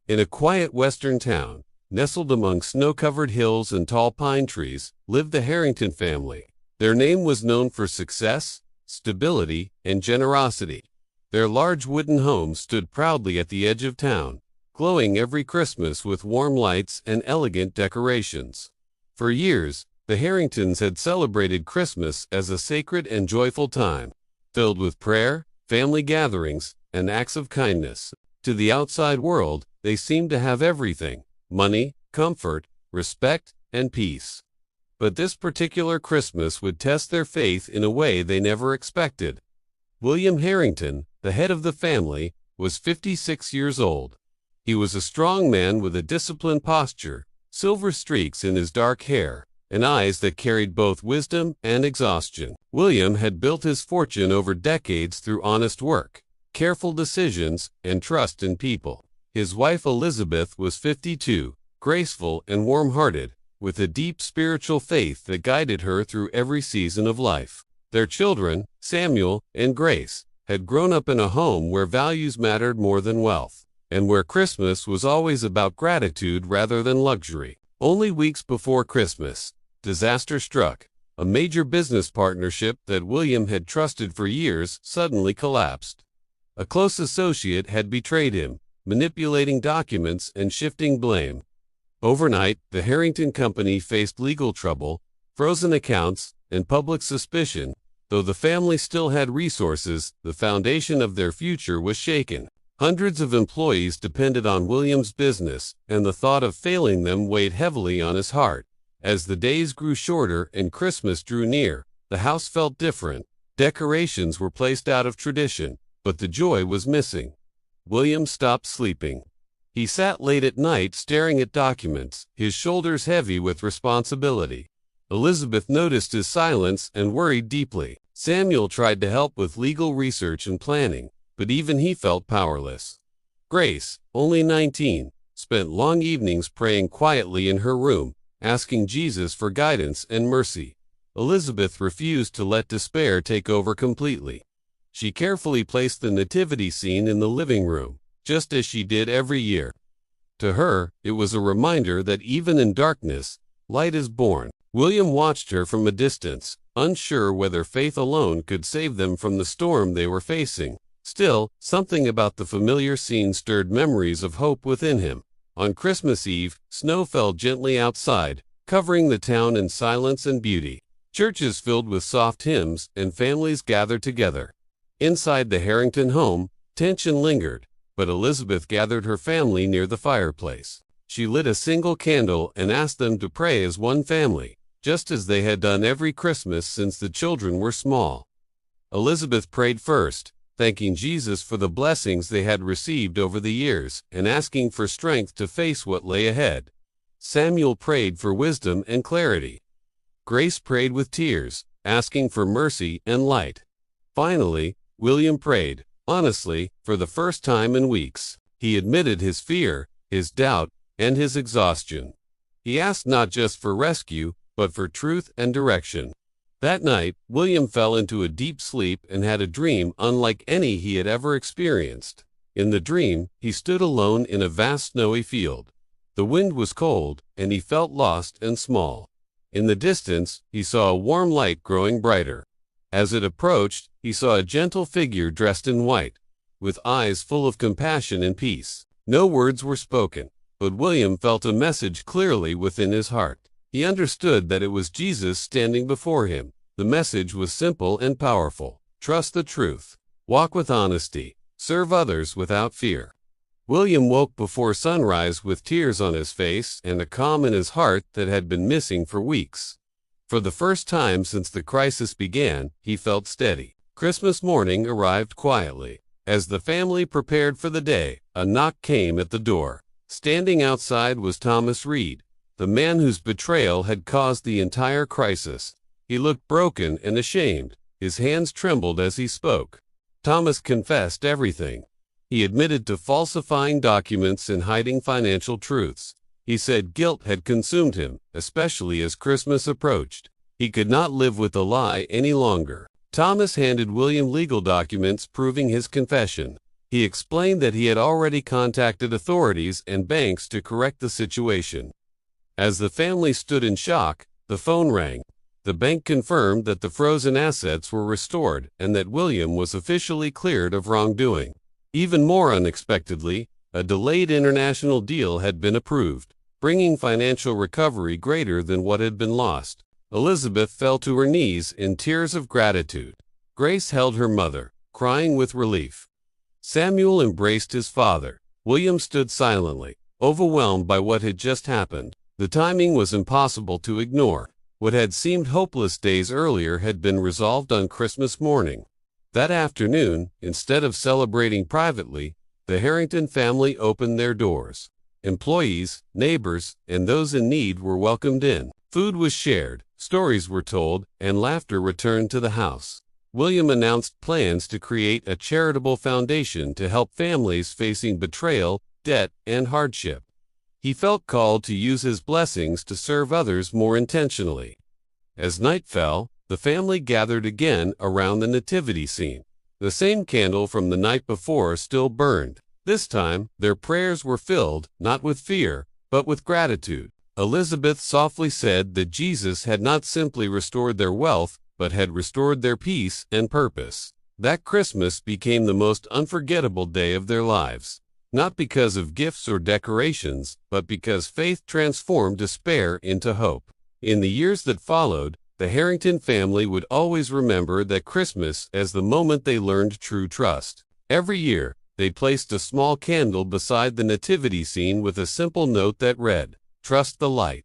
In a quiet western town, nestled among snow-covered hills and tall pine trees, lived the Harrington family. Their name was known for success, stability, and generosity. Their large wooden home stood proudly at the edge of town, glowing every Christmas with warm lights and elegant decorations. For years, the Harringtons had celebrated Christmas as a sacred and joyful time, filled with prayer, family gatherings, and acts of kindness. To the outside world, they seemed to have everything: money, comfort, respect, and peace. But this particular Christmas would test their faith in a way they never expected. William Harrington, the head of the family, was 56 years old. He was a strong man with a disciplined posture, silver streaks in his dark hair, and eyes that carried both wisdom and exhaustion. William had built his fortune over decades through honest work, careful decisions, and trust in people. His wife Elizabeth was 52, graceful and warm-hearted, with a deep spiritual faith that guided her through every season of life. Their children, Samuel and Grace, had grown up in a home where values mattered more than wealth, and where Christmas was always about gratitude rather than luxury. Only weeks before Christmas, disaster struck. A major business partnership that William had trusted for years suddenly collapsed. A close associate had betrayed him, manipulating documents and shifting blame. Overnight, the Harrington Company faced legal trouble, frozen accounts, and public suspicion. Though the family still had resources, the foundation of their future was shaken. Hundreds of employees depended on William's business, and the thought of failing them weighed heavily on his heart. As the days grew shorter and Christmas drew near, the house felt different. Decorations were placed out of tradition, but the joy was missing. William stopped sleeping. He sat late at night staring at documents, his shoulders heavy with responsibility. Elizabeth noticed his silence and worried deeply. Samuel tried to help with legal research and planning, but even he felt powerless. Grace, only 19, spent long evenings praying quietly in her room, asking Jesus for guidance and mercy. Elizabeth refused to let despair take over completely. She carefully placed the nativity scene in the living room, just as she did every year. To her, it was a reminder that even in darkness, light is born. William watched her from a distance, unsure whether faith alone could save them from the storm they were facing. Still, something about the familiar scene stirred memories of hope within him. On Christmas Eve, snow fell gently outside, covering the town in silence and beauty. Churches filled with soft hymns, and families gathered together. Inside the Harrington home, tension lingered, but Elizabeth gathered her family near the fireplace. She lit a single candle and asked them to pray as one family, just as they had done every Christmas since the children were small. Elizabeth prayed first, thanking Jesus for the blessings they had received over the years and asking for strength to face what lay ahead. Samuel prayed for wisdom and clarity. Grace prayed with tears, asking for mercy and light. Finally, William prayed, honestly, for the first time in weeks. He admitted his fear, his doubt, and his exhaustion. He asked not just for rescue, but for truth and direction. That night, William fell into a deep sleep and had a dream unlike any he had ever experienced. In the dream, he stood alone in a vast snowy field. The wind was cold, and he felt lost and small. In the distance, he saw a warm light growing brighter. As it approached, he saw a gentle figure dressed in white, with eyes full of compassion and peace. No words were spoken, but William felt a message clearly within his heart. He understood that it was Jesus standing before him. The message was simple and powerful. Trust the truth. Walk with honesty. Serve others without fear. William woke before sunrise with tears on his face and a calm in his heart that had been missing for weeks. For the first time since the crisis began, he felt steady. Christmas morning arrived quietly. As the family prepared for the day, a knock came at the door. Standing outside was Thomas Reed, the man whose betrayal had caused the entire crisis. He looked broken and ashamed. His hands trembled as he spoke. Thomas confessed everything. He admitted to falsifying documents and hiding financial truths. He said guilt had consumed him, especially as Christmas approached. He could not live with the lie any longer. Thomas handed William legal documents proving his confession. He explained that he had already contacted authorities and banks to correct the situation. As the family stood in shock, the phone rang. The bank confirmed that the frozen assets were restored and that William was officially cleared of wrongdoing. Even more unexpectedly, a delayed international deal had been approved, bringing financial recovery greater than what had been lost. Elizabeth fell to her knees in tears of gratitude. Grace held her mother, crying with relief. Samuel embraced his father. William stood silently, overwhelmed by what had just happened. The timing was impossible to ignore. What had seemed hopeless days earlier had been resolved on Christmas morning. That afternoon, instead of celebrating privately, the Harrington family opened their doors. Employees, neighbors, and those in need were welcomed in. Food was shared, stories were told, and laughter returned to the house. William announced plans to create a charitable foundation to help families facing betrayal, debt, and hardship. He felt called to use his blessings to serve others more intentionally. As night fell, the family gathered again around the nativity scene. The same candle from the night before still burned. This time, their prayers were filled, not with fear, but with gratitude. Elizabeth softly said that Jesus had not simply restored their wealth, but had restored their peace and purpose. That Christmas became the most unforgettable day of their lives. Not because of gifts or decorations, but because faith transformed despair into hope. In the years that followed, the Harrington family would always remember that Christmas as the moment they learned true trust. Every year, they placed a small candle beside the nativity scene with a simple note that read, "Trust the light."